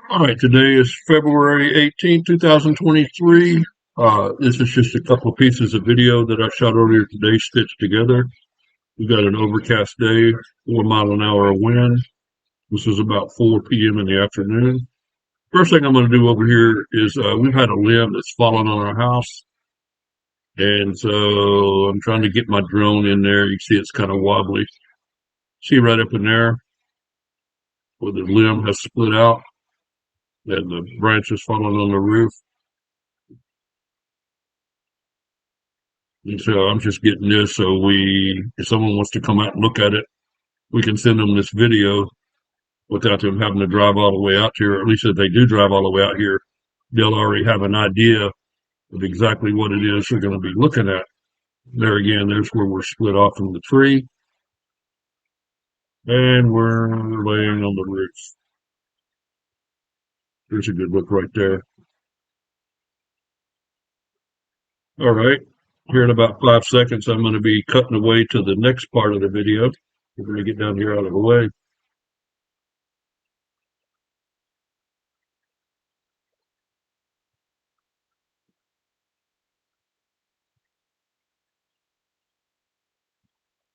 All right, today is February 18th, 2023. This is just a couple of pieces of video that I shot earlier today, stitched together. We got an overcast day, 4 mile an hour wind. This is about 4 p.m. in the afternoon. First thing I'm going to do over here is we've had a limb that's fallen on our house. And so I'm trying to get my drone in there. You see it's kind of wobbly. See right up in there where the limb has split out and the branch has fallen on the roof. And so I'm just getting this so if someone wants to come out and look at it, we can send them this video without them having to drive all the way out here. Or at least if they do drive all the way out here, they'll already have an idea of exactly what it is they're going to be looking at. There again, there's where we're split off from the tree. And we're laying on the roof. There's a good look right there. All right. Here in about 5 seconds, I'm going to be cutting away to the next part of the video. We're going to get down here out of the way.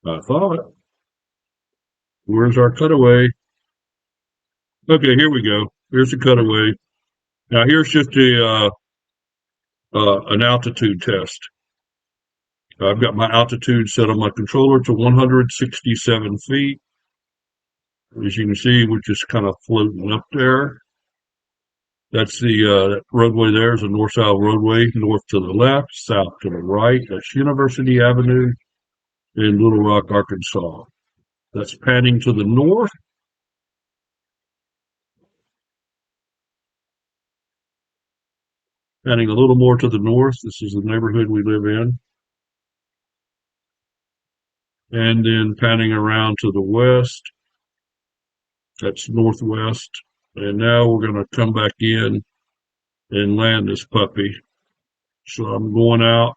I thought. Where's our cutaway? Okay, here we go. Here's the cutaway. Now here's just an altitude test. I've got my altitude set on my controller to 167 feet. As you can see, we're just kind of floating up there. That's the roadway there is a north-south roadway, north to the left, south to the right. That's University Avenue in Little Rock, Arkansas. That's panning to the north. Panning a little more to the north. This is the neighborhood we live in. And then panning around to the west. That's northwest. And now we're going to come back in and land this puppy. So I'm going out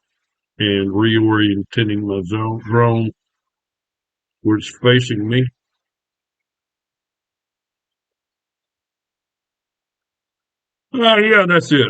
and reorienting my drone where it's facing me. Yeah, that's it.